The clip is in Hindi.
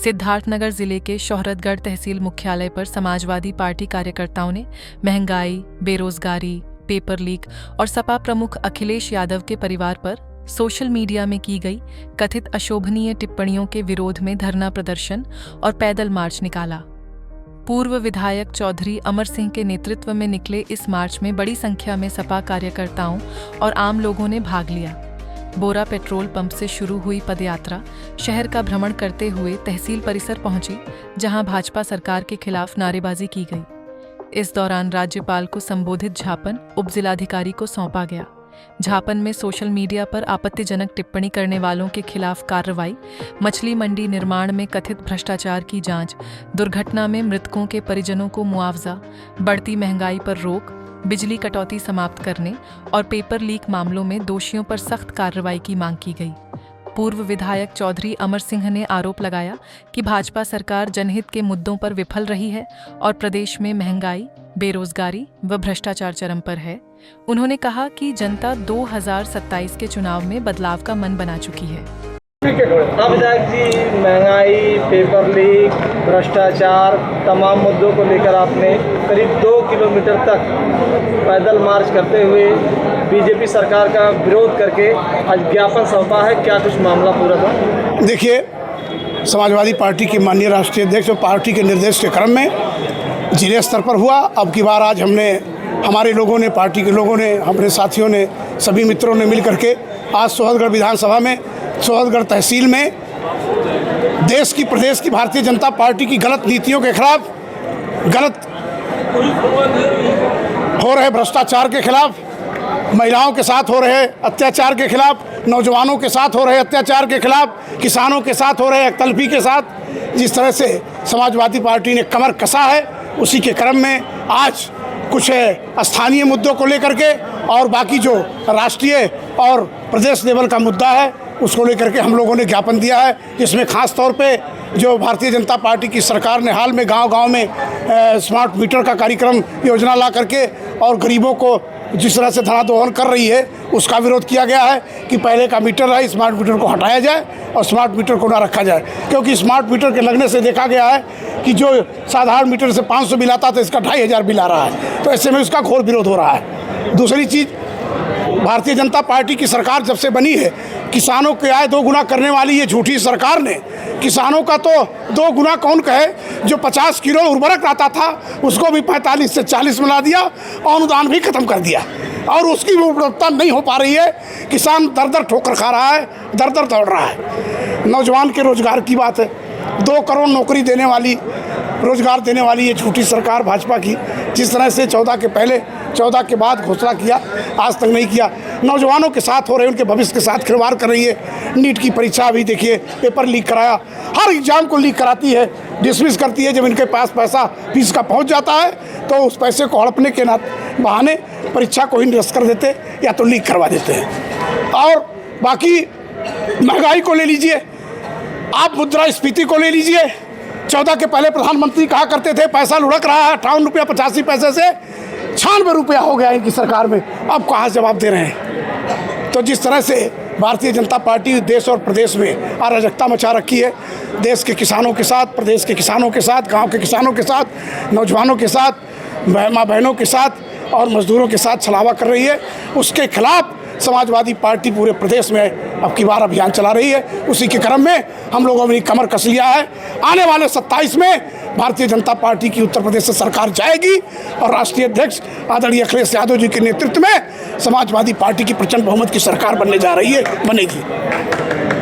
सिद्धार्थनगर जिले के शोहरतगढ़ तहसील मुख्यालय पर समाजवादी पार्टी कार्यकर्ताओं ने महंगाई, बेरोजगारी, पेपर लीक और सपा प्रमुख अखिलेश यादव के परिवार पर सोशल मीडिया में की गई कथित अशोभनीय टिप्पणियों के विरोध में धरना प्रदर्शन और पैदल मार्च निकाला। पूर्व विधायक चौधरी अमर सिंह के नेतृत्व में निकले इस मार्च में बड़ी संख्या में सपा कार्यकर्ताओं और आम लोगों ने भाग लिया। बोरा पेट्रोल पंप से शुरू हुई पदयात्रा शहर का भ्रमण करते हुए तहसील परिसर पहुंची, जहां भाजपा सरकार के खिलाफ नारेबाजी की गई। इस दौरान राज्यपाल को संबोधित ज्ञापन उप जिलाधिकारी को सौंपा गया। ज्ञापन में सोशल मीडिया पर आपत्तिजनक टिप्पणी करने वालों के खिलाफ कार्रवाई, मछली मंडी निर्माण में कथित भ्रष्टाचार की जांच, दुर्घटना में मृतकों के परिजनों को मुआवजा, बढ़ती महंगाई पर रोक, बिजली कटौती समाप्त करने और पेपर लीक मामलों में दोषियों पर सख्त कार्रवाई की मांग की गई। पूर्व विधायक चौधरी अमर सिंह ने आरोप लगाया कि भाजपा सरकार जनहित के मुद्दों पर विफल रही है और प्रदेश में महंगाई, बेरोजगारी व भ्रष्टाचार चरम पर है। उन्होंने कहा कि जनता 2027 के चुनाव में बदलाव का मन बना चुकी है। विधायक जी, महंगाई, पेपर लीक, भ्रष्टाचार तमाम मुद्दों को लेकर आपने करीब 2 किलोमीटर तक पैदल मार्च करते हुए बीजेपी सरकार का विरोध करके आज ज्ञापन सौंपा है। क्या कुछ मामला पूरा था? देखिए, समाजवादी पार्टी के माननीय राष्ट्रीय अध्यक्ष और पार्टी के निर्देश के क्रम में जिले स्तर पर हुआ। अब की बार आज हमारे लोगों ने, पार्टी के लोगों ने, हमारे साथियों ने, सभी मित्रों ने मिल करके आज सोहरतगढ़ विधानसभा में, सोहरतगढ़ तहसील में देश की, प्रदेश की भारतीय जनता पार्टी की गलत नीतियों के खिलाफ, गलत हो रहे भ्रष्टाचार के खिलाफ, महिलाओं के साथ हो रहे अत्याचार के खिलाफ, नौजवानों के साथ हो रहे अत्याचार के खिलाफ, किसानों के साथ हो रहे तलफी के साथ जिस तरह से समाजवादी पार्टी ने कमर कसा है, उसी के क्रम में आज कुछ स्थानीय मुद्दों को लेकर के और बाकी जो राष्ट्रीय और प्रदेश लेवल का मुद्दा है उसको लेकर के हम लोगों ने ज्ञापन दिया है, जिसमें खास तौर पे जो भारतीय जनता पार्टी की सरकार ने हाल में गांव-गांव में स्मार्ट मीटर का कार्यक्रम योजना ला करके और गरीबों को जिस तरह से धनादोहन कर रही है उसका विरोध किया गया है कि पहले का मीटर है, स्मार्ट मीटर को हटाया जाए और स्मार्ट मीटर को ना रखा जाए, क्योंकि स्मार्ट मीटर के लगने से देखा गया है कि जो साधारण मीटर से 500 बिल आता था, इसका 2500 बिल आ रहा है। तो ऐसे में उसका घोर विरोध हो रहा है। दूसरी चीज़, भारतीय जनता पार्टी की सरकार जब से बनी है, किसानों के आय 2 गुना करने वाली ये झूठी सरकार ने किसानों का तो 2 गुना कौन कहे, जो 50 किलो उर्वरक आता था उसको भी 45 से 40 में ला दिया और अनुदान भी खत्म कर दिया और उसकी उपलब्धता नहीं हो पा रही है। किसान दर दर ठोकर खा रहा है, दर दर दौड़ रहा है। नौजवान के रोजगार की बात है, 2 करोड़ नौकरी देने वाली, रोजगार देने वाली ये झूठी सरकार भाजपा की, जिस तरह से 14 के पहले 14 के बाद घोषणा किया, आज तक नहीं किया। नौजवानों के साथ हो रहे, उनके भविष्य के साथ खिलवाड़ कर रही है। नीट की परीक्षा अभी देखिए, पेपर लीक कराया, हर एग्जाम को लीक कराती है, डिसमिस करती है। जब इनके पास पैसा फीस का पहुंच जाता है तो उस पैसे को हड़पने के बहाने परीक्षा को ही निरस्त कर देते या तो लीक करवा देते हैं। और बाकी महंगाई को ले लीजिए, आप मुद्रास्फीति को ले लीजिए। 14 के पहले प्रधानमंत्री कहा करते थे पैसा लुढ़क रहा है, 58 रुपया 85 पैसे से 96 रुपया हो गया इनकी सरकार में। अब कहाँ जवाब दे रहे हैं? तो जिस तरह से भारतीय जनता पार्टी देश और प्रदेश में अराजकता मचा रखी है, देश के किसानों के साथ, प्रदेश के किसानों के साथ, गांव के किसानों के साथ, नौजवानों के साथ, माँ बहनों के साथ और मजदूरों के साथ छलावा कर रही है, उसके खिलाफ समाजवादी पार्टी पूरे प्रदेश में अब की बार अभियान चला रही है। उसी के क्रम में हम लोगों ने कमर कस लिया है। आने वाले 27 में भारतीय जनता पार्टी की उत्तर प्रदेश से सरकार जाएगी और राष्ट्रीय अध्यक्ष आदरणीय अखिलेश यादव जी के नेतृत्व में समाजवादी पार्टी की प्रचंड बहुमत की सरकार बनने जा रही है, बनेगी।